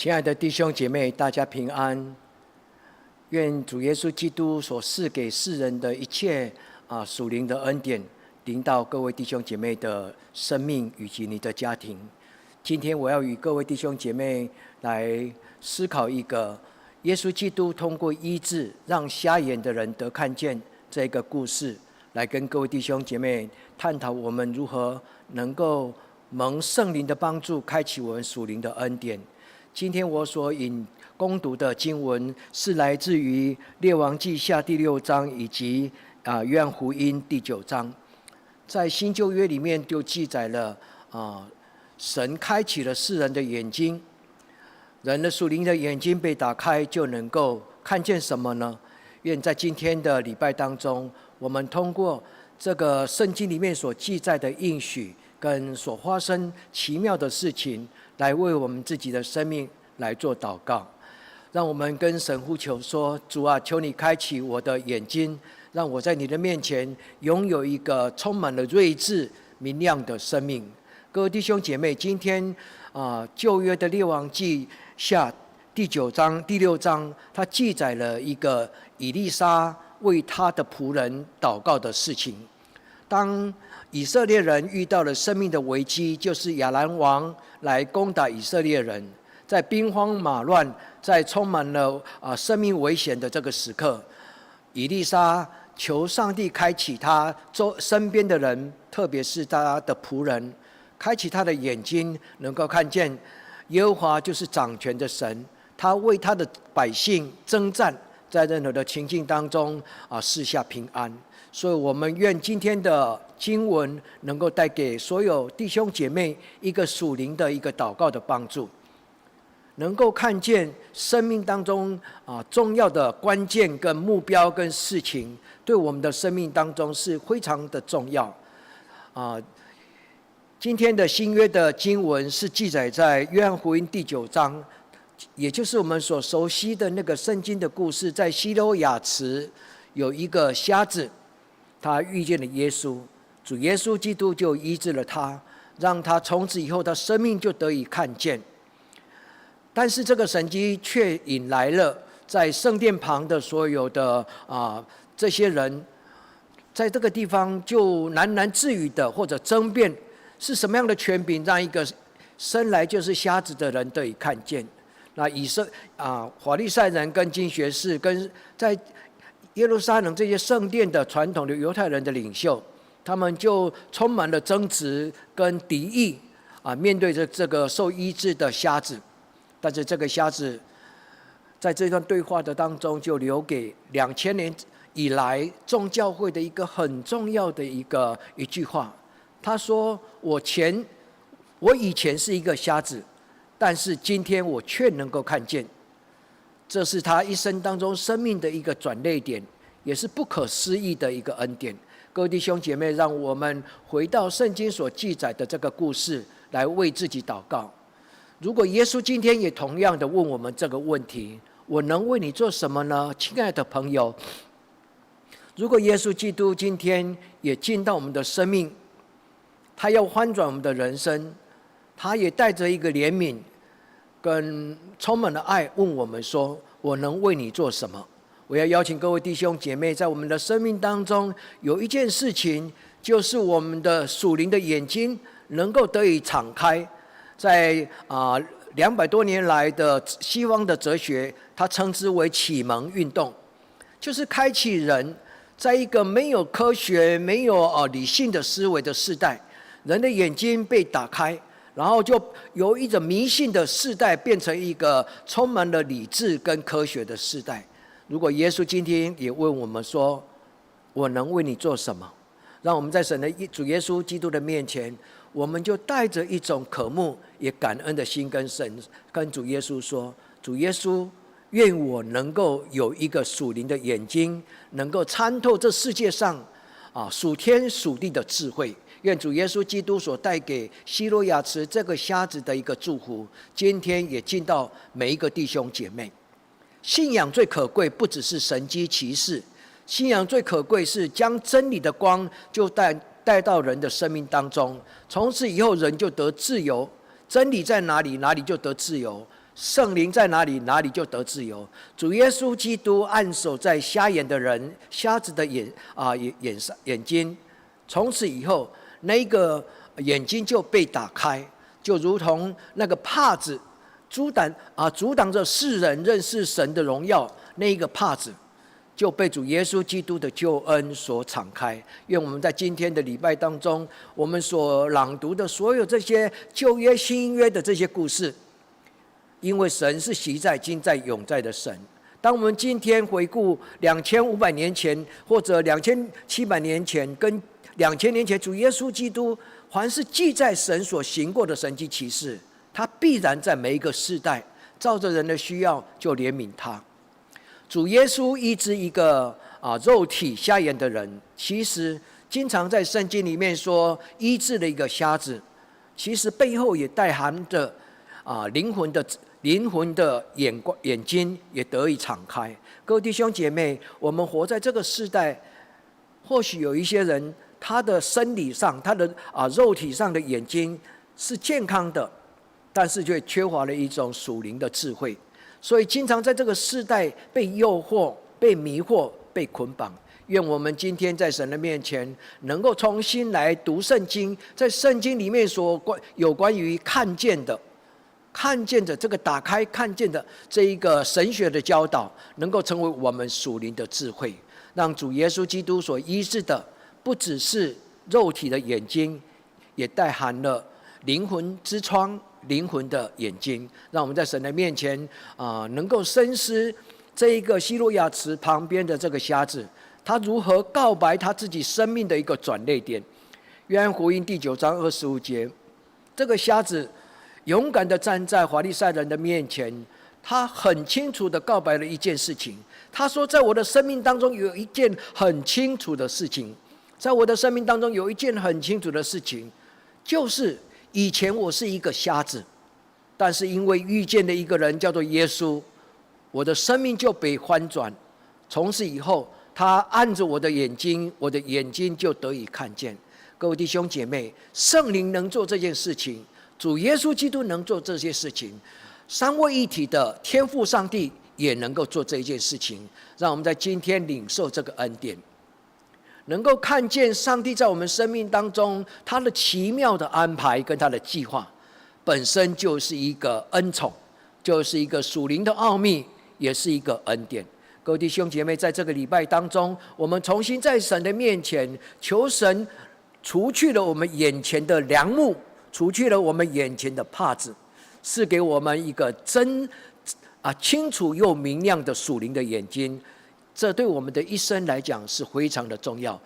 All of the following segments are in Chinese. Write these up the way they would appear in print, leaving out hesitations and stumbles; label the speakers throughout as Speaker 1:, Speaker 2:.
Speaker 1: 亲爱的弟兄姐妹，大家平安。愿主耶稣基督所赐给世人的一切属灵的恩典，临到各位弟兄姐妹的生命以及你的家庭。今天我要与各位弟兄姐妹来思考一个耶稣基督通过医治让瞎眼的人得看见这个故事，来跟各位弟兄姐妹探讨我们如何能够蒙圣灵的帮助，开启我们属灵的恩典。今天我所攻读的经文是来自于列王记下第6章以及约翰福音第9章。在新旧约里面就记载了神开启了世人的眼睛，人的属灵的眼睛被打开，就能够看见什么呢？愿在今天的礼拜当中，我们通过这个圣经里面所记载的应许跟所发生奇妙的事情，来为我们自己的生命来做祷告。让我们跟神呼求说：主啊，求你开启我的眼睛，让我在你的面前拥有一个充满了睿智明亮的生命。各位弟兄姐妹，今天旧约的列王记下第6章，它记载了一个以利沙为他的仆人祷告的事情。当以色列人遇到了生命的危机，就是亚兰王来攻打以色列人，在兵荒马乱，在充满了生命危险的这个时刻，以利沙求上帝开启他身边的人，特别是他的仆人，开启他的眼睛，能够看见耶和华就是掌权的神，他为他的百姓征战，在任何的情境当中赐下平安。所以我们愿今天的经文能够带给所有弟兄姐妹一个属灵的一个祷告的帮助，能够看见生命当中重要的关键跟目标跟事情，对我们的生命当中是非常的重要。今天的新约的经文是记载在约翰福音第9章，也就是我们所熟悉的那个圣经的故事。在西罗亚池有一个瞎子，他遇见了耶稣，主耶稣基督就医治了他，让他从此以后他生命就得以看见。但是这个神迹却引来了在圣殿旁的所有的这些人，在这个地方就喃喃自语的或者争辩，是什么样的权柄让一个生来就是瞎子的人得以看见？那法利赛人跟经学士跟在耶路撒冷这些圣殿的传统的犹太人的领袖，他们就充满了争执跟敌意面对着这个受医治的瞎子。但是这个瞎子在这段对话的当中，就留给2000年以来众教会的一个很重要的一句话。他说：我以前是一个瞎子，但是今天我却能够看见。这是他一生当中生命的一个转捩点，也是不可思议的一个恩典。各位弟兄姐妹，让我们回到圣经所记载的这个故事，来为自己祷告。如果耶稣今天也同样的问我们这个问题，我能为你做什么呢？亲爱的朋友，如果耶稣基督今天也进到我们的生命，他要翻转我们的人生，他也带着一个怜悯跟充满了爱问我们说：我能为你做什么？我要邀请各位弟兄姐妹，在我们的生命当中有一件事情，就是我们的属灵的眼睛能够得以敞开。在200多年来的西方的哲学，它称之为启蒙运动，就是开启人在一个没有科学、没有理性的思维的时代，人的眼睛被打开，然后就由一种迷信的世代变成一个充满了理智跟科学的世代。如果耶稣今天也问我们说：我能为你做什么？让我们在神的主耶稣基督的面前，我们就带着一种渴慕也感恩的心，跟主耶稣说：主耶稣，愿我能够有一个属灵的眼睛，能够参透这世界上属天属地的智慧。愿主耶稣基督所带给西罗亚池这个瞎子的一个祝福，今天也进到每一个弟兄姐妹。信仰最可贵，不只是神迹奇事，信仰最可贵是将真理的光就带到人的生命当中，从此以后人就得自由。真理在哪里，哪里就得自由。圣灵在哪里，哪里就得自由。主耶稣基督按手在瞎眼的人、瞎子的眼睛，从此以后，那个眼睛就被打开，就如同那个帕子阻挡着世人认识神的荣耀，那一个帕子就被主耶稣基督的救恩所敞开。愿我们在今天的礼拜当中，我们所朗读的所有这些旧约、新约的这些故事，因为神是昔在、今在、永在的神。当我们今天回顾2500年前或者2700年前跟2000年前，主耶稣基督凡是记在神所行过的神迹奇事，他必然在每一个世代照着人的需要就怜悯他。主耶稣医治一个肉体瞎眼的人，其实经常在圣经里面说医治了一个瞎子，其实背后也带含着灵魂的眼睛也得以敞开。各位弟兄姐妹，我们活在这个世代，或许有一些人他的生理上、他的肉体上的眼睛是健康的，但是却缺乏了一种属灵的智慧，所以经常在这个世代被诱惑、被迷惑、被捆绑。愿我们今天在神的面前，能够重新来读圣经，在圣经里面有关于看见的这个打开看见的这一个神学的教导，能够成为我们属灵的智慧，让主耶稣基督所医治的不只是肉体的眼睛，也带含了灵魂之窗、灵魂的眼睛。让我们在神的面前能够深思这一个西罗亚池旁边的这个瞎子，他如何告白他自己生命的一个转捩点。约翰福音第9章25节，这个瞎子勇敢地站在法利赛人的面前，他很清楚地告白了一件事情。他说，在我的生命当中有一件很清楚的事情，在我的生命当中有一件很清楚的事情，就是以前我是一个瞎子，但是因为遇见了一个人叫做耶稣，我的生命就被翻转。从此以后，他按着我的眼睛，我的眼睛就得以看见。各位弟兄姐妹，圣灵能做这件事情，主耶稣基督能做这些事情，三位一体的天父上帝也能够做这一件事情。让我们在今天领受这个恩典，能够看见上帝在我们生命当中他的奇妙的安排跟他的计划，本身就是一个恩宠，就是一个属灵的奥秘，也是一个恩典。各位弟兄姐妹，在这个礼拜当中，我们重新在神的面前求神除去了我们眼前的梁木，除去了我们眼前的帕子，赐给我们一个清楚又明亮的属灵的眼睛。这对我们的一生来讲是非常的重要，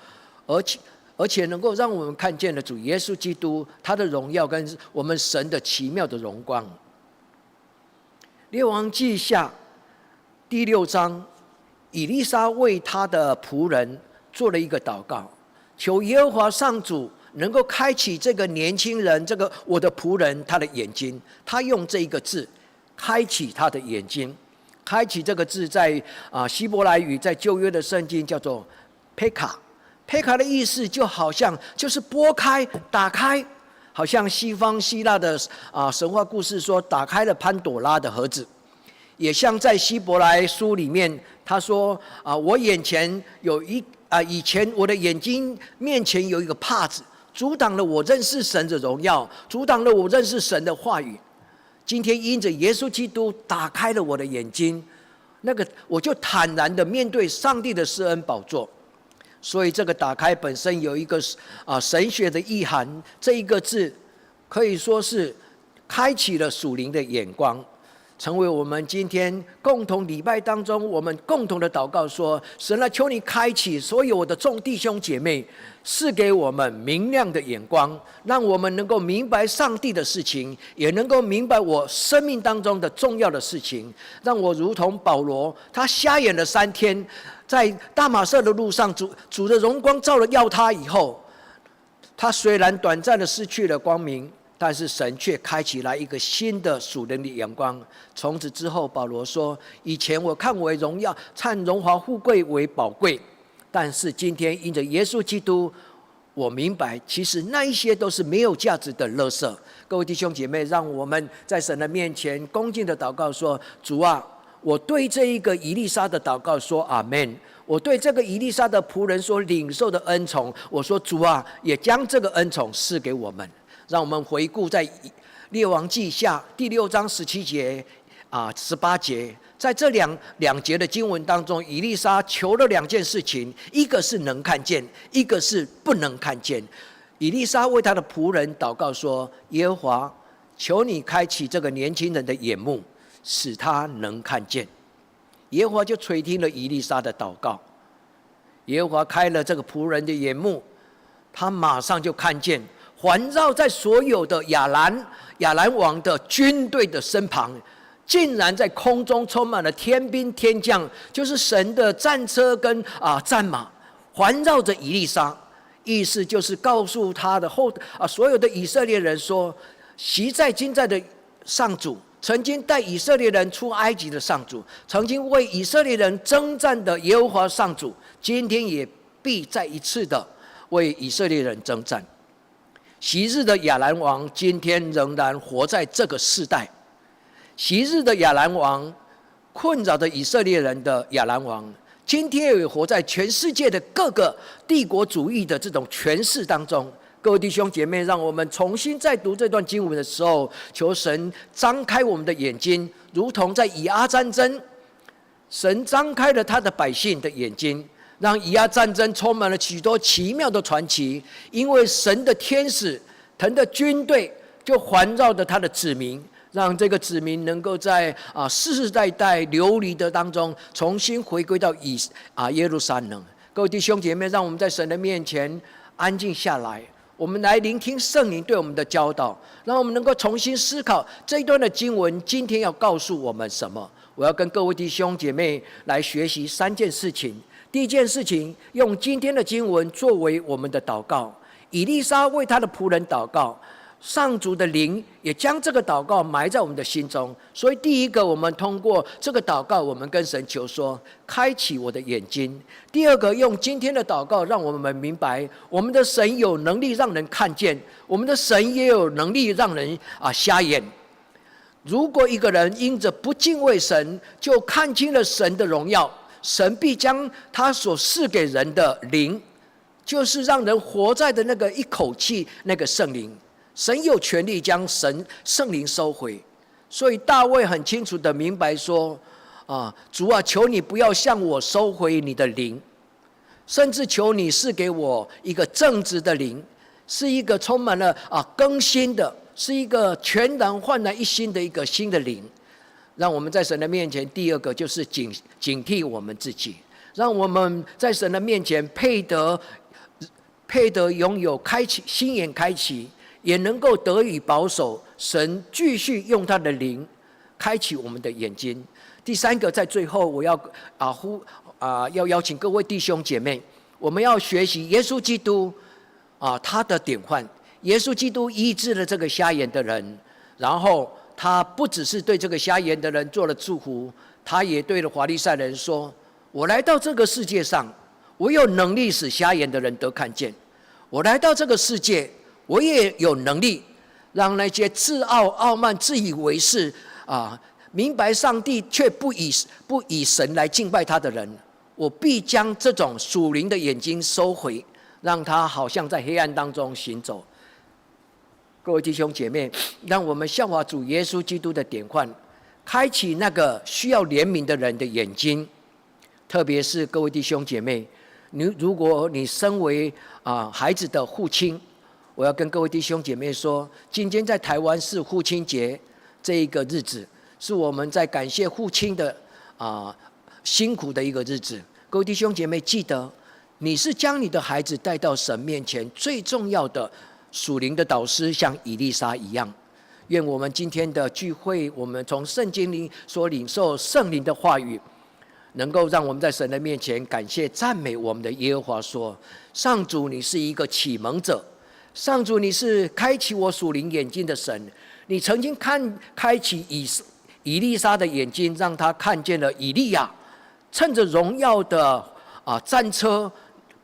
Speaker 1: 而且能够让我们看见了主耶稣基督他的荣耀跟我们神的奇妙的荣光。列王记下第6章，以利沙为他的仆人做了一个祷告，求耶和华上主能够开启这个年轻人，这个我的仆人他的眼睛。他用这一个字开启他的眼睛。开启这个字在希伯来语，在旧约的圣经叫做佩卡。佩卡的意思就好像就是拨开、打开，好像西方希腊的神话故事说打开了潘朵拉的盒子，也像在希伯来书里面他说我眼前有以前我的眼睛面前有一个帕子，阻挡了我认识神的荣耀，阻挡了我认识神的话语。今天因着耶稣基督打开了我的眼睛，我就坦然的面对上帝的施恩宝座。所以这个打开本身有一个神学的意涵，这一个字可以说是开启了属灵的眼光，成为我们今天共同礼拜当中我们共同的祷告说，神啊，求你开启所有的众弟兄姐妹，赐给我们明亮的眼光，让我们能够明白上帝的事情，也能够明白我生命当中的重要的事情。让我如同保罗，他瞎眼了3天，在大马色的路上，主的荣光照了耀他以后，他虽然短暂的失去了光明，但是神却开启来一个新的属灵的眼光。从此之后，保罗说，以前我看为荣耀、看荣华富贵为宝贵，但是今天因着耶稣基督，我明白，其实那一些都是没有价值的垃圾。各位弟兄姐妹，让我们在神的面前恭敬的祷告说：主啊，我对这一个以利沙的祷告说阿们。我对这个以利沙的仆人说领受的恩宠，我说主啊，也将这个恩宠赐给我们。让我们回顾在列王记下第6章17节18节，在这两节的经文当中，以利沙求了2件事情，一个是能看见，一个是不能看见。以利沙为他的仆人祷告说：耶和华，求你开启这个年轻人的眼目，使他能看见。耶和华就垂听了以利沙的祷告，耶和华开了这个仆人的眼目，他马上就看见环绕在所有的亚兰王的军队的身旁，竟然在空中充满了天兵天将，就是神的战车跟战马环绕着以利沙。意思就是告诉他的所有的以色列人说，昔在今在的上主，曾经带以色列人出埃及的上主，曾经为以色列人征战的耶和华上主，今天也必再一次的为以色列人征战。昔日的亚兰王今天仍然活在这个世代，昔日的亚兰王困扰着以色列人的亚兰王，今天也活在全世界的各个帝国主义的这种权势当中。各位弟兄姐妹，让我们重新再读这段经文的时候，求神张开我们的眼睛，如同在以阿战争，神张开了他的百姓的眼睛，让以阿战争充满了许多奇妙的传奇。因为神的天使、神的军队就环绕着他的子民，让这个子民能够在世世代代流离的当中，重新回归到耶路撒冷。各位弟兄姐妹，让我们在神的面前安静下来，我们来聆听圣灵对我们的教导，让我们能够重新思考这一段的经文今天要告诉我们什么。我要跟各位弟兄姐妹来学习3件事情。第一件事情，用今天的经文作为我们的祷告。以利沙为他的仆人祷告，上主的灵也将这个祷告埋在我们的心中。所以第一个，我们通过这个祷告，我们跟神求说，开启我的眼睛。第二个，用今天的祷告让我们明白，我们的神有能力让人看见，我们的神也有能力让人瞎眼。如果一个人因着不敬畏神，就看清了神的荣耀，神必将他所赐给人的灵，就是让人活在的那个一口气那个圣灵，神有权利将圣灵收回。所以大卫很清楚的明白说，主啊，求你不要向我收回你的灵，甚至求你赐给我一个正直的灵，是一个充满了更新的，是一个全然焕然一新的一个新的灵。让我们在神的面前，第二个就是警惕我们自己，让我们在神的面前配得拥有心眼开启，也能够得以保守。神继续用他的灵开启我们的眼睛。第三个，在最后我要要邀请各位弟兄姐妹，我们要学习耶稣基督他的典范。耶稣基督医治了这个瞎眼的人，然后他不只是对这个瞎眼的人做了祝福，他也对了法利赛人说，我来到这个世界上，我有能力使瞎眼的人得看见，我来到这个世界，我也有能力让那些自傲慢自以为是明白上帝却不以神来敬拜他的人，我必将这种属灵的眼睛收回，让他好像在黑暗当中行走。各位弟兄姐妹，让我们效法主耶稣基督的典范，开启那个需要怜悯的人的眼睛。特别是各位弟兄姐妹，如果你身为孩子的父亲，我要跟各位弟兄姐妹说，今天在台湾是父亲节这一个日子，是我们在感谢父亲的辛苦的一个日子。各位弟兄姐妹，记得你是将你的孩子带到神面前最重要的属灵的导师，像以利沙一样。愿我们今天的聚会，我们从圣经里所领受圣灵的话语，能够让我们在神的面前感谢赞美我们的耶和华说，上主，你是一个启蒙者，上主，你是开启我属灵眼睛的神。你曾经开启以利沙的眼睛，让他看见了以利亚趁着荣耀的战车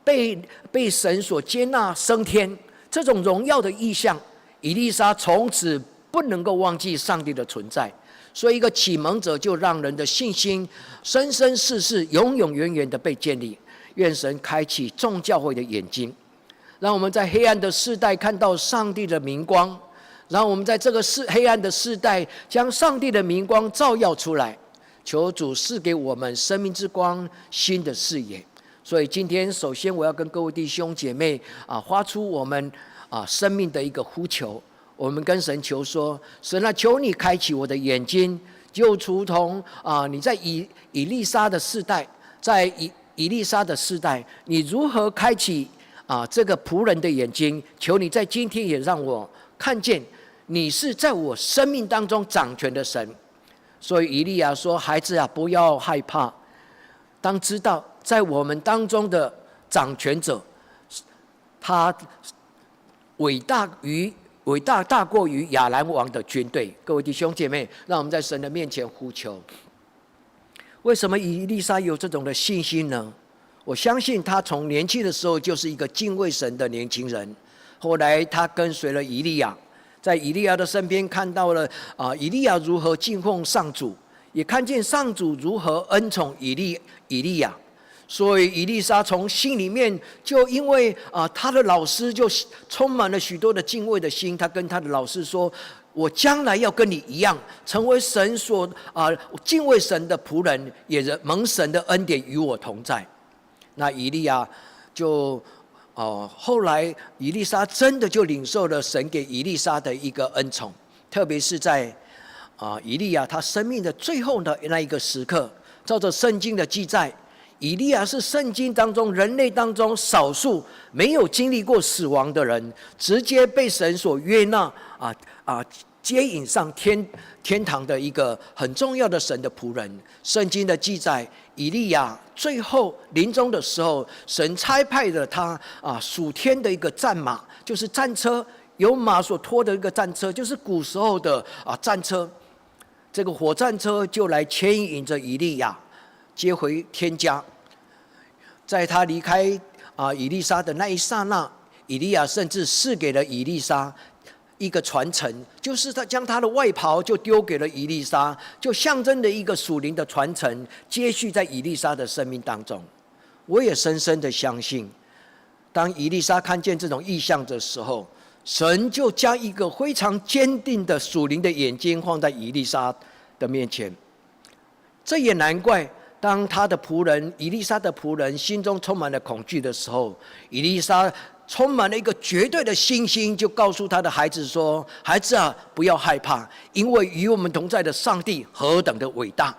Speaker 1: 被神所接纳升天，这种荣耀的意象，以利沙从此不能够忘记上帝的存在。所以一个启蒙者就让人的信心生生世世永永远远的被建立。愿神开启众教会的眼睛，让我们在黑暗的世代看到上帝的明光，让我们在这个黑暗的世代将上帝的明光照耀出来。求主赐给我们生命之光新的视野。所以今天首先我要跟各位弟兄姐妹发出我们生命的一个呼求。我们跟神求说，神啊，求你开启我的眼睛，就如同你在以利沙的世代，在以利沙的世代，你如何开启这个仆人的眼睛？求你在今天也让我看见，你是在我生命当中掌权的神。所以以利亚说：“孩子啊，不要害怕，当知道在我们当中的掌权者，他伟大大过于亚兰王的军队。”各位弟兄姐妹，让我们在神的面前呼求。为什么以利沙有这种的信心呢？我相信他从年轻的时候就是一个敬畏神的年轻人。后来他跟随了以利亚，在以利亚的身边看到了以利亚如何敬奉上主，也看见上主如何恩宠以利亚。所以以利沙从心里面就因为他的老师就充满了许多的敬畏的心，他跟他的老师说：“我将来要跟你一样，成为神所敬畏神的仆人，也蒙神的恩典与我同在。”那以利亚就后来以利沙真的就领受了神给以利沙的一个恩宠，特别是在以利亚他生命的最后的那一个时刻，照着圣经的记载，以利亚是圣经当中人类当中少数没有经历过死亡的人，直接被神所悦纳接引上天堂的一个很重要的神的仆人。圣经的记载，以利亚最后临终的时候，神差派了他属天的一个战马，就是战车，由马所拖的一个战车，就是古时候的战车。这个火战车就来牵引着以利亚接回天家。在他离开以利沙的那一刹那，以利亚甚至赐给了以利沙一个传承，就是他将他的外袍就丢给了以利沙，就象征的一个属灵的传承，接续在以利沙的生命当中。我也深深的相信，当以利沙看见这种异象的时候，神就将一个非常坚定的属灵的眼睛放在以利沙的面前。这也难怪，当他的仆人以利沙的仆人心中充满了恐惧的时候，以利沙充满了一个绝对的信心，就告诉他的孩子说：“孩子啊，不要害怕，因为与我们同在的上帝何等的伟大。”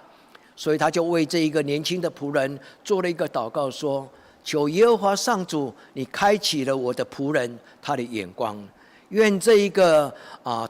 Speaker 1: 所以他就为这一个年轻的仆人做了一个祷告，说：“求耶和华上主，你开启了我的仆人他的眼光。”愿这一个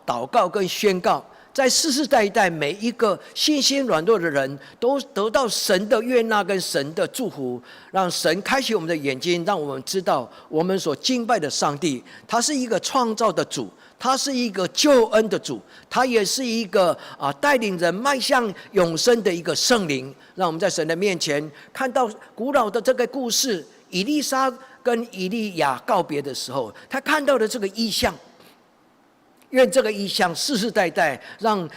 Speaker 1: 祷告跟宣告，在世世代代每一个信心软弱的人都得到神的悦纳跟神的祝福，让神开启我们的眼睛，让我们知道我们所敬拜的上帝，他是一个创造的主，他是一个救恩的主，他也是一个带领人迈向永生的一个圣灵。让我们在神的面前看到古老的这个故事，以利沙跟以利亚告别的时候，他看到的这个异象，愿这个异象世世代代让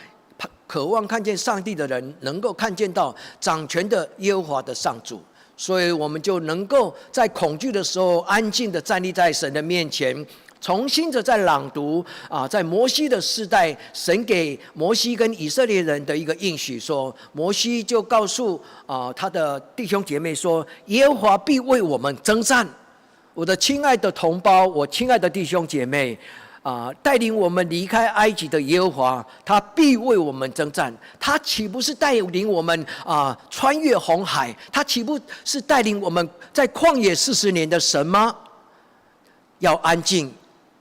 Speaker 1: 渴望看见上帝的人能够看见到掌权的耶和华的上主。所以我们就能够在恐惧的时候安静的站立在神的面前，重新的在朗读在摩西的世代，神给摩西跟以色列人的一个应许，说摩西就告诉他的弟兄姐妹说：“耶和华必为我们征战。”我的亲爱的同胞，我亲爱的弟兄姐妹，带领我们离开埃及的耶和华，他必为我们征战。他岂不是带领我们穿越红海？他岂不是带领我们在旷野40年的神吗？要安静，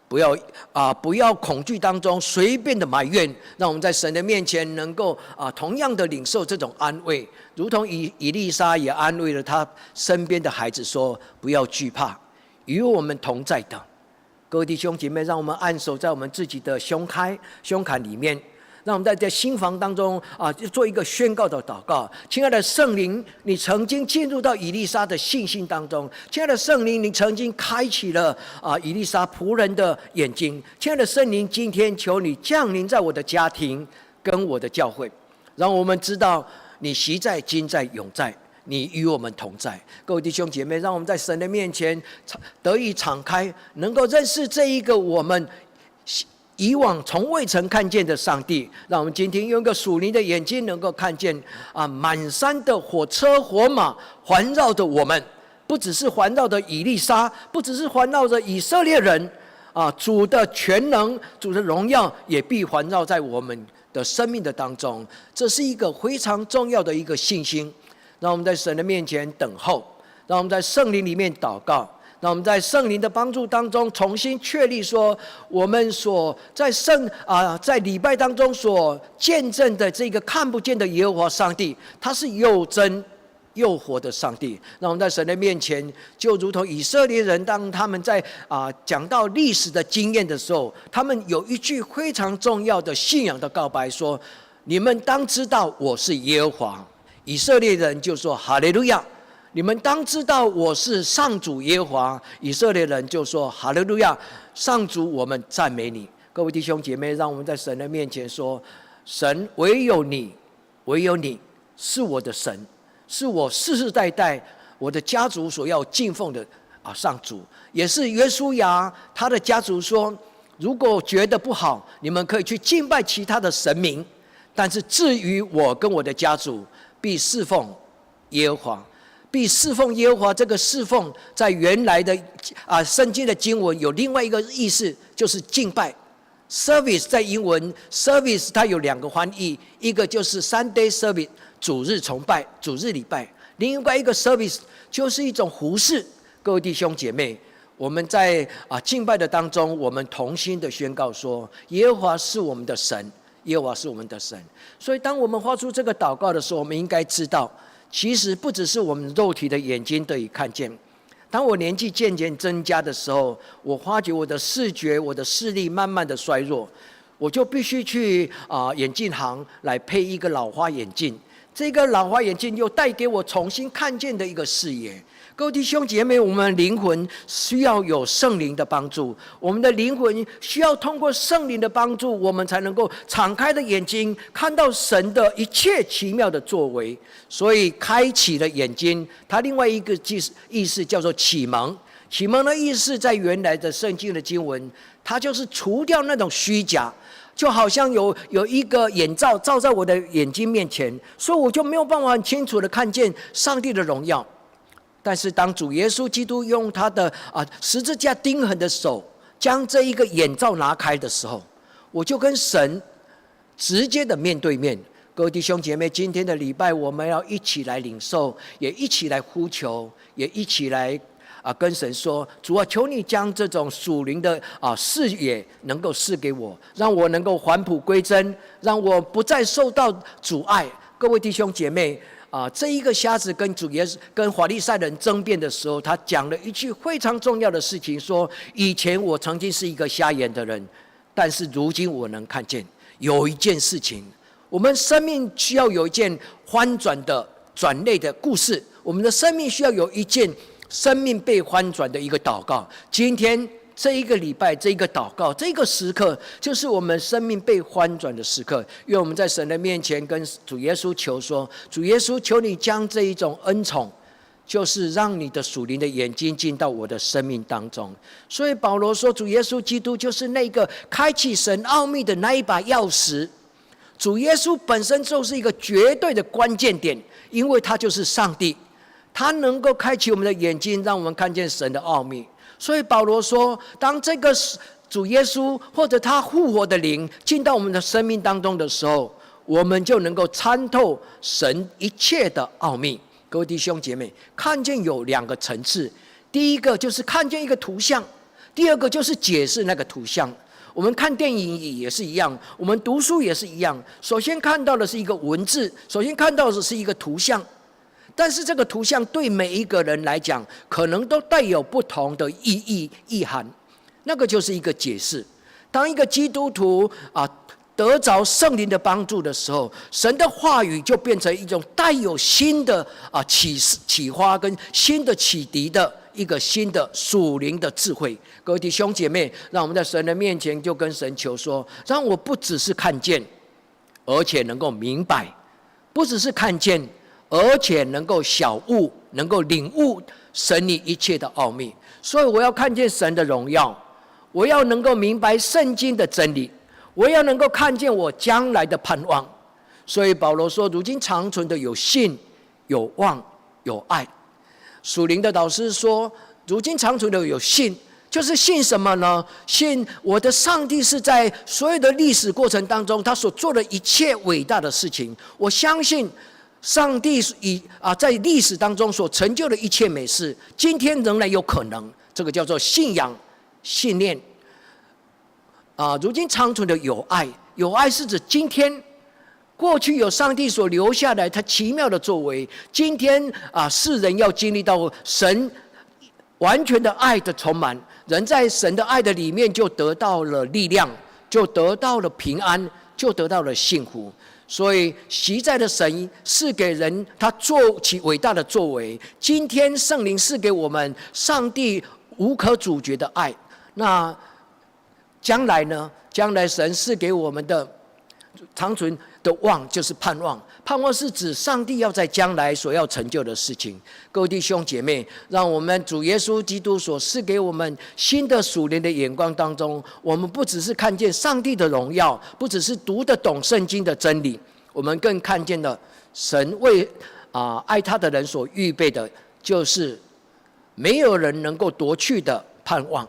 Speaker 1: 不要恐惧当中随便的埋怨，让我们在神的面前能够同样的领受这种安慰，如同以利沙也安慰了他身边的孩子说：“不要惧怕，与我们同在的。”各位弟兄姐妹，让我们按手在我们自己的胸坎里面，让我们在这新房当中做一个宣告的祷告。亲爱的圣灵，你曾经进入到以利沙的信心当中。亲爱的圣灵，你曾经开启了以利沙仆人的眼睛。亲爱的圣灵，今天求你降临在我的家庭跟我的教会，让我们知道你昔在、今在、永在，你与我们同在。各位弟兄姐妹，让我们在神的面前得以敞开，能够认识这一个我们以往从未曾看见的上帝。让我们今天用一个属灵的眼睛，能够看见满山的火车火马环绕着我们，不只是环绕着以利沙，不只是环绕着以色列人主的全能、主的荣耀也必环绕在我们的生命的当中。这是一个非常重要的一个信心。让我们在神的面前等候，让我们在圣灵里面祷告，让我们在圣灵的帮助当中重新确立说，我们所在在礼拜当中所见证的这个看不见的耶和华上帝，他是又真又活的上帝。让我们在神的面前，就如同以色列人，当他们在讲到历史的经验的时候，他们有一句非常重要的信仰的告白说：你们当知道我是耶和华。以色列人就说哈利路亚，你们当知道我是上主耶和华。以色列人就说哈利路亚，上主我们赞美你。各位弟兄姐妹，让我们在神的面前说，神唯有你，唯有你是我的神，是我世世代代我的家族所要敬奉的上主，也是约书亚他的家族说，如果觉得不好，你们可以去敬拜其他的神明，但是至于我跟我的家族，必侍奉耶和华。必侍奉耶和华，这个侍奉在原来的圣经的经文有另外一个意思，就是敬拜。service 在英文 service 它有两个翻译，一个就是 Sunday service 主日崇拜、主日礼拜，另外一个 service 就是一种服事。各位弟兄姐妹，我们在敬拜的当中，我们同心的宣告说，耶和华是我们的神，耶和华是我们的神。所以当我们发出这个祷告的时候，我们应该知道，其实不只是我们肉体的眼睛得以看见。当我年纪渐渐增加的时候，我发觉我的视觉、我的视力慢慢的衰弱，我就必须去眼镜行来配一个老花眼镜。这个老花眼镜又带给我重新看见的一个视野。各位弟兄姐妹，我们灵魂需要有圣灵的帮助，我们的灵魂需要通过圣灵的帮助，我们才能够敞开的眼睛看到神的一切奇妙的作为。所以开启了眼睛，它另外一个意思叫做启蒙。启蒙的意思在原来的圣经的经文，它就是除掉那种虚假，就好像有一个眼罩照在我的眼睛面前，所以我就没有办法很清楚的看见上帝的荣耀。但是当主耶稣基督用他的十字架钉痕的手将这一个眼罩拿开的时候，我就跟神直接的面对面。各位弟兄姐妹，今天的礼拜我们要一起来领受，也一起来呼求，也一起来跟神说，主啊，求你将这种属灵的视野能够赐给我，让我能够返璞归真，让我不再受到阻碍。各位弟兄姐妹，这一个瞎子跟主耶稣跟法利赛人争辩的时候，他讲了一句非常重要的事情，说以前我曾经是一个瞎眼的人，但是如今我能看见。有一件事情，我们生命需要有一件翻转的转捩的故事，我们的生命需要有一件生命被翻转的一个祷告。今天这一个礼拜，这一个祷告，这个时刻，就是我们生命被翻转的时刻。愿我们在神的面前跟主耶稣求说，主耶稣，求你将这一种恩宠，就是让你的属灵的眼睛进到我的生命当中。所以保罗说，主耶稣基督就是那个开启神奥秘的那一把钥匙。主耶稣本身就是一个绝对的关键点，因为他就是上帝，他能够开启我们的眼睛，让我们看见神的奥秘。所以保罗说，当这个主耶稣或者他复活的灵进到我们的生命当中的时候，我们就能够参透神一切的奥秘。各位弟兄姐妹，看见有两个层次，第一个就是看见一个图像，第二个就是解释那个图像。我们看电影也是一样，我们读书也是一样，首先看到的是一个文字，首先看到的是一个图像，但是这个图像对每一个人来讲，可能都带有不同的意涵，那个就是一个解释。当一个基督徒得着圣灵的帮助的时候，神的话语就变成一种带有新的启发跟新的启迪的一个新的属灵的智慧。各位弟兄姐妹，让我们在神的面前就跟神求说，让我不只是看见，而且能够明白；不只是看见，而且能够晓悟，能够领悟神你一切的奥秘。所以我要看见神的荣耀，我要能够明白圣经的真理，我要能够看见我将来的盼望。所以保罗说，如今长存的有信、有望、有爱。属灵的导师说，如今长存的有信，就是信什么呢？信我的上帝是在所有的历史过程当中，他所做的一切伟大的事情，我相信上帝在历史当中所成就的一切美事，今天仍然有可能。这个叫做信仰、信念。如今长存的有爱，有爱是指今天过去有上帝所留下来他奇妙的作为，今天世人要经历到神完全的爱的充满，人在神的爱的里面就得到了力量，就得到了平安，就得到了幸福。所以昔在的神是给人他做起伟大的作为，今天圣灵是给我们上帝无可阻绝的爱。那将来呢？将来神是给我们的长存的望，就是盼望。盼望是指上帝要在将来所要成就的事情。各位弟兄姐妹，让我们主耶稣基督所赐给我们新的属灵的眼光当中，我们不只是看见上帝的荣耀，不只是读得懂圣经的真理，我们更看见了神为爱他的人所预备的，就是没有人能够夺去的盼望。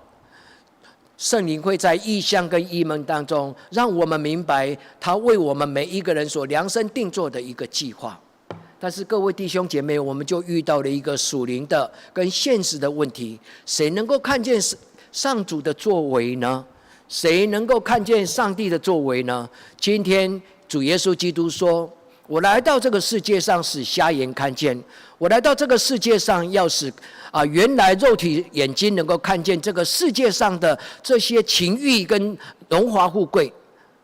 Speaker 1: 圣灵会在异象跟异梦当中，让我们明白他为我们每一个人所量身定做的一个计划。但是各位弟兄姐妹，我们就遇到了一个属灵的跟现实的问题：谁能够看见上主的作为呢？谁能够看见上帝的作为呢？今天主耶稣基督说，我来到这个世界上使瞎眼看见，我来到这个世界上要使原来肉体眼睛能够看见这个世界上的这些情欲跟荣华富贵，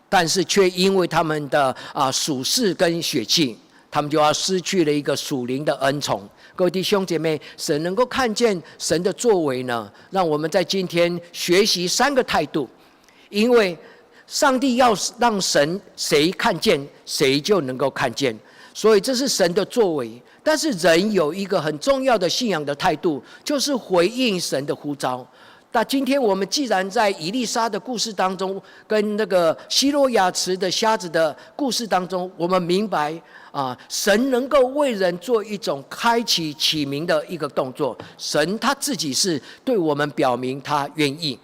Speaker 1: 但是却因为他们的属世跟血气，他们就要失去了一个属灵的恩宠。各位弟兄姐妹，神能够看见神的作为呢，让我们在今天学习3个态度，因为上帝要让神谁看见，谁就能够看见，所以这是神的作为。但是人有一个很重要的信仰的态度，就是回应神的呼召。那今天我们既然在以利沙的故事当中，跟那个希罗亚池的瞎子的故事当中，我们明白神能够为人做一种开启启明的一个动作，神他自己是对我们表明他愿意。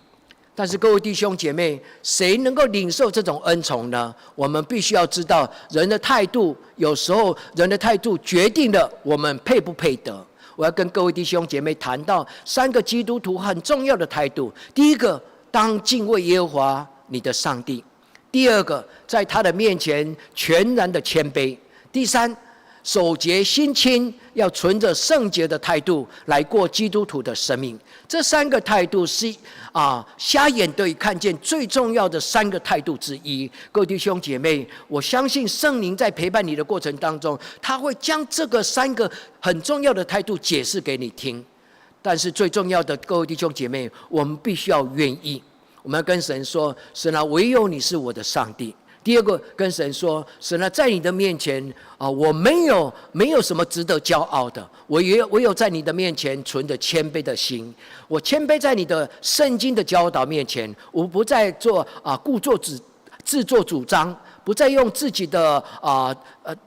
Speaker 1: 但是各位弟兄姐妹，谁能够领受这种恩宠呢？我们必须要知道，人的态度，有时候人的态度决定了我们配不配得。我要跟各位弟兄姐妹谈到3个基督徒很重要的态度。第一个，当敬畏耶和华你的上帝；第二个，在他的面前全然的谦卑；第三，守节心清，要存着圣洁的态度来过基督徒的生命。这3个态度是瞎眼得以看见最重要的3个态度之一。各位弟兄姐妹，我相信圣灵在陪伴你的过程当中，他会将这个3个很重要的态度解释给你听。但是最重要的，各位弟兄姐妹，我们必须要愿意。我们要跟神说，神啊，唯有你是我的上帝。第二个，跟神说，神啊，在你的面前我没有什么值得骄傲的，唯有在你的面前存着谦卑的心。我谦卑在你的圣经的教导面前，我不再做故作自作主张，不再用自己的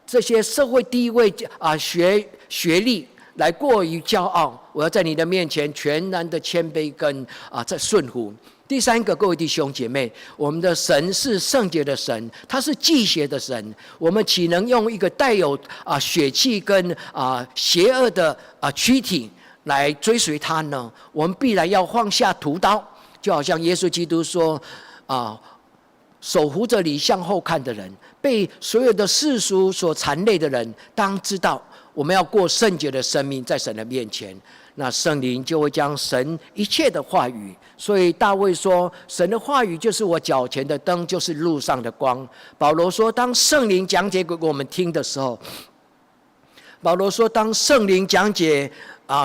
Speaker 1: 这些社会地位学历来过于骄傲。我要在你的面前全然的谦卑跟在顺服。第3个，各位弟兄姐妹，我们的神是圣洁的神，他是忌邪的神，我们岂能用一个带有血气跟邪恶的躯体来追随他呢？我们必然要放下屠刀，就好像耶稣基督说手扶着你向后看的人，被所有的世俗所缠累的人，当知道我们要过圣洁的生命在神的面前。那圣灵就会将神一切的话语。所以大卫说，神的话语就是我脚前的灯，就是路上的光。保罗说，当圣灵讲解给我们听的时候，保罗说，当圣灵讲解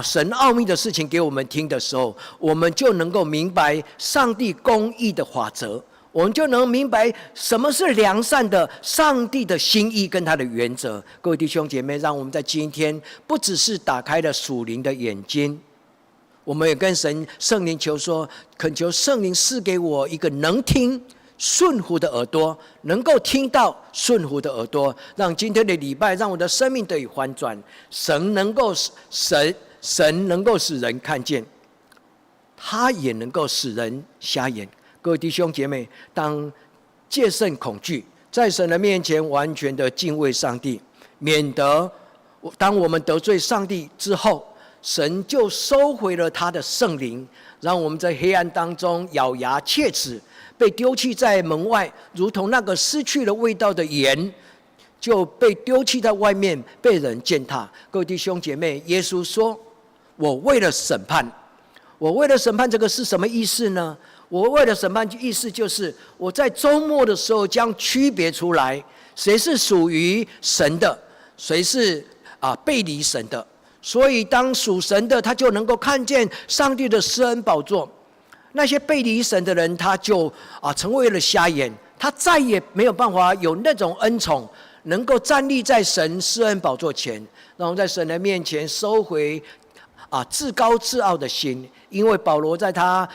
Speaker 1: 神奥秘的事情给我们听的时候，我们就能够明白上帝公义的法则，我们就能明白什么是良善的上帝的心意跟他的原则。各位弟兄姐妹，让我们在今天不只是打开了属灵的眼睛，我们也跟圣灵求说，恳求圣灵赐给我一个能听顺服的耳朵，能够听到顺服的耳朵，让今天的礼拜让我的生命得以翻转。神能够使人看见，他也能够使人瞎眼。各位弟兄姐妹，当戒慎恐惧，在神的面前完全的敬畏上帝，免得当我们得罪上帝之后，神就收回了他的圣灵，让我们在黑暗当中咬牙切齿，被丢弃在门外，如同那个失去了味道的盐，就被丢弃在外面，被人践踏。各位弟兄姐妹，耶稣说，我为了审判，我为了审判，这个是什么意思呢？我为了审判，意思就是我在周末的时候将区别出来，谁是属于神的，谁是背离神的。所以当属神的，他就能够看见上帝的施恩宝座；那些背离神的人，他就成为了瞎眼，他再也没有办法有那种恩宠，能够站立在神施恩宝座前，让我们在神的面前收回自高自傲的心。因为保罗在他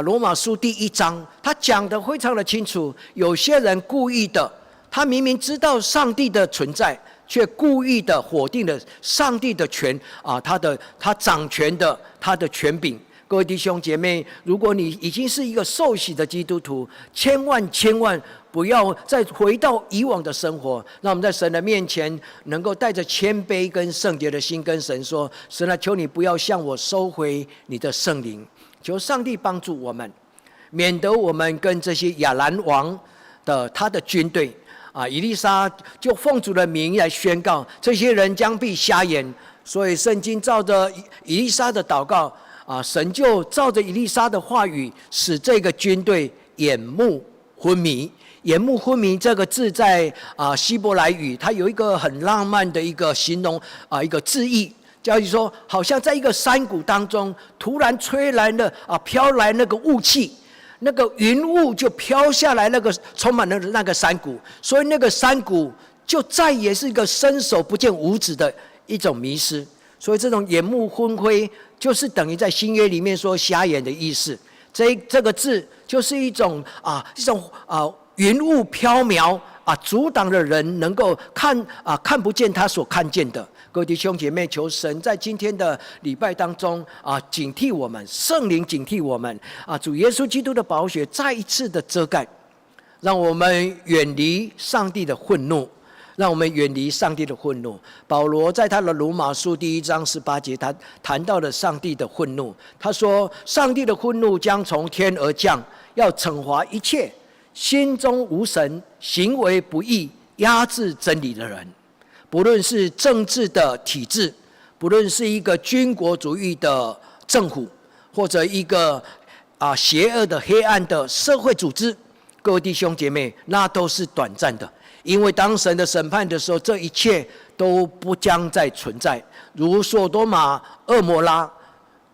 Speaker 1: 罗马书第1章，他讲得非常的清楚，有些人故意的，他明明知道上帝的存在，却故意的否定了上帝的他掌权的他的权柄。各位弟兄姐妹，如果你已经是一个受洗的基督徒，千万不要再回到以往的生活。让我们在神的面前能够带着谦卑跟圣洁的心跟神说，神啊，求你不要向我收回你的圣灵，求上帝帮助我们，免得我们跟这些亚兰王的他的军队以利沙就奉主的名来宣告，这些人将必瞎眼。所以圣经照着以利沙的祷告神就照着以利沙的话语，使这个军队眼目昏迷。眼目昏迷这个字在希伯来语，它有一个很浪漫的一个形容一个字义，叫说好像在一个山谷当中，突然吹来了飘来那个雾气，那个云雾就飘下来，那个充满了那个山谷，所以那个山谷就再也是一个伸手不见五指的一种迷失。所以这种眼目昏灰，就是等于在新约里面说瞎眼的意思。这个字就是一种云雾飘渺阻挡了人能够看不见他所看见的。各位弟兄姐妹，求神在今天的礼拜当中警惕我们，圣灵警惕我们主耶稣基督的宝血再一次的遮盖，让我们远离上帝的愤怒，让我们远离上帝的愤怒。保罗在他的罗马书第1章18节，他谈到了上帝的愤怒。他说，上帝的愤怒将从天而降，要惩罚一切心中无神、行为不义、压制真理的人。不论是政治的体制，不论是一个军国主义的政府，或者一个邪恶的黑暗的社会组织，各位弟兄姐妹，那都是短暂的。因为当神的审判的时候，这一切都不将再存在。如所多玛、蛾摩拉，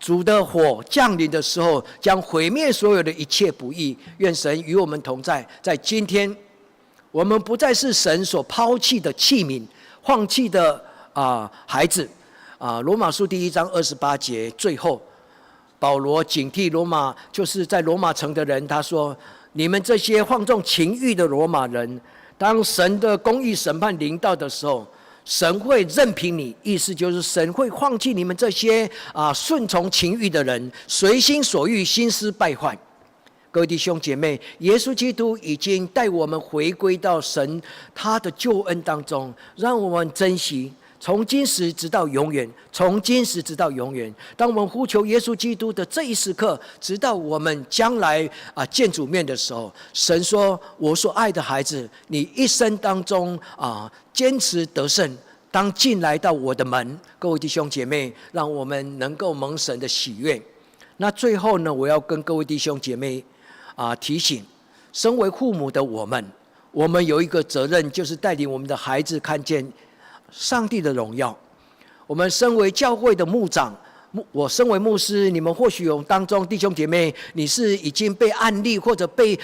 Speaker 1: 主的火降临的时候，将毁灭所有的一切不义。愿神与我们同在。在今天，我们不再是神所抛弃的器皿，放弃的孩子。罗马书第1章28节，最后保罗警惕罗马，就是在罗马城的人，他说：你们这些放纵情欲的罗马人，当神的公义审判临到的时候，神会任凭你，意思就是神会放弃你们这些顺从情欲的人，随心所欲，心思败坏。各位弟兄姐妹，耶稣基督已经带我们回归到神他的救恩当中，让我们珍惜，从今时直到永远，从今时直到永远。当我们呼求耶稣基督的这一时刻，直到我们将来见主面的时候，神说：我所爱的孩子，你一生当中坚持得胜，当进来到我的门。各位弟兄姐妹，让我们能够蒙神的喜悦。那最后呢，我要跟各位弟兄姐妹提醒，身为父母的我们有一个责任，就是带领我们的孩子看见上帝的荣耀。我们身为教会的牧长，我身为牧师，你们或许有当中弟兄姐妹，你是已经被按立或者被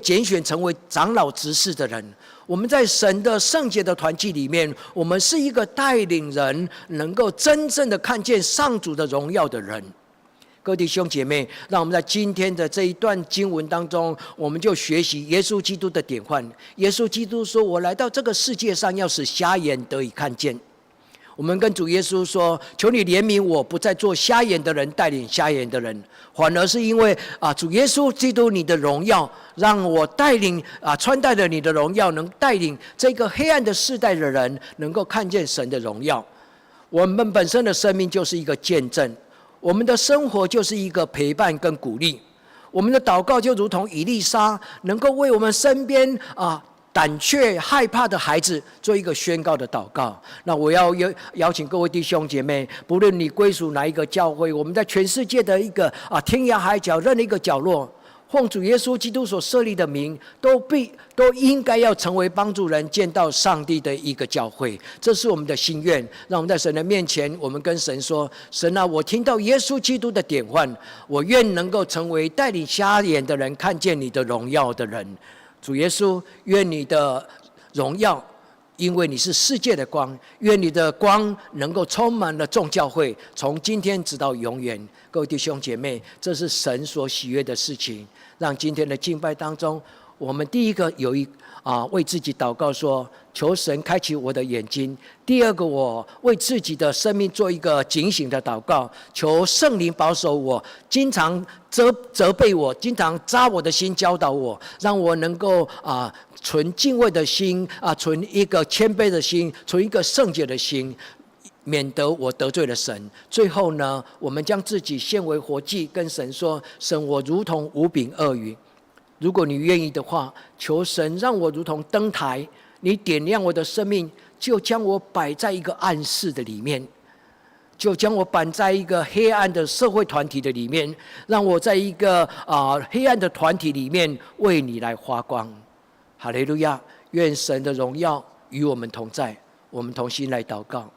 Speaker 1: 拣选成为长老执事的人。我们在神的圣洁的团契里面，我们是一个带领人能够真正的看见上主的荣耀的人。各位弟兄姐妹，让我们在今天的这一段经文当中，我们就学习耶稣基督的典范。耶稣基督说：“我来到这个世界上，要使瞎眼得以看见。”我们跟主耶稣说：“求你怜悯我，不再做瞎眼的人，带领瞎眼的人，反而是因为主耶稣基督你的荣耀，让我带领穿戴着你的荣耀，能带领这个黑暗的世代的人，能够看见神的荣耀。我们本身的生命就是一个见证，我们的生活就是一个陪伴跟鼓励。我们的祷告就如同以利沙，能够为我们身边胆怯害怕的孩子做一个宣告的祷告。那我要邀请各位弟兄姐妹，不论你归属哪一个教会，我们在全世界的一个天涯海角任何一个角落，奉主耶稣基督所设立的名，都应该要成为帮助人见到上帝的一个教会。这是我们的心愿。让我们在神的面前，我们跟神说：神啊，我听到耶稣基督的典范，我愿能够成为带领瞎眼的人看见你的荣耀的人。主耶稣，愿你的荣耀，因为你是世界的光，愿你的光能够充满了众教会，从今天直到永远。各位弟兄姐妹，这是神所喜悦的事情。让今天的敬拜当中，我们第一个为自己祷告说：求神开启我的眼睛。第二个，我为自己的生命做一个警醒的祷告，求圣灵保守我，经常责备我，经常扎我的心，教导我，让我能够存敬畏的心，存一个谦卑的心，存一个圣洁的心，免得我得罪了神。最后呢，我们将自己献为活祭，跟神说：神，我如同无饼二鱼。如果你愿意的话，求神让我如同灯台，你点亮我的生命，就将我摆在一个暗室的里面，就将我摆在一个黑暗的社会团体的里面，让我在一个黑暗的团体里面为你来发光。哈利路亚！愿神的荣耀与我们同在。我们同心来祷告。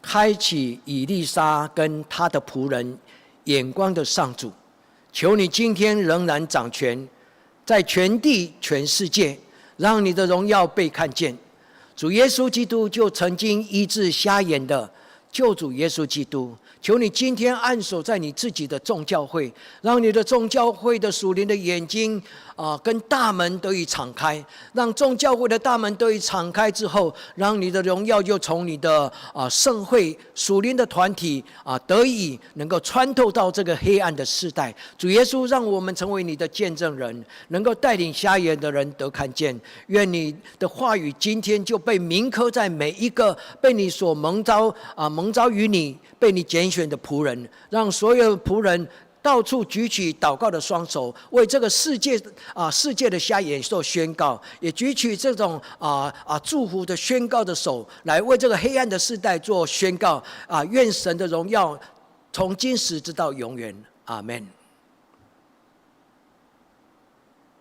Speaker 1: 开启以利沙跟他的仆人眼光的上主，求你今天仍然掌权，在全地全世界，让你的荣耀被看见。主耶稣基督就曾经医治瞎眼的救主耶稣基督，求你今天按手在你自己的众教会，让你的众教会的属灵的眼睛跟大门得以敞开，让众教会的大门得以敞开之后，让你的荣耀就从你的圣会属灵的团体得以能够穿透到这个黑暗的世代。主耶稣，让我们成为你的见证人，能够带领瞎眼的人得看见。愿你的话语今天就被铭刻在每一个被你所蒙召于你被你拣选的仆人，让所有仆人到处举起祷告的双手，为这个世界的瞎眼做宣告，也举起这种祝福的宣告的手，来为这个黑暗的世代做宣告。愿神的荣耀从今时直到永远。阿们。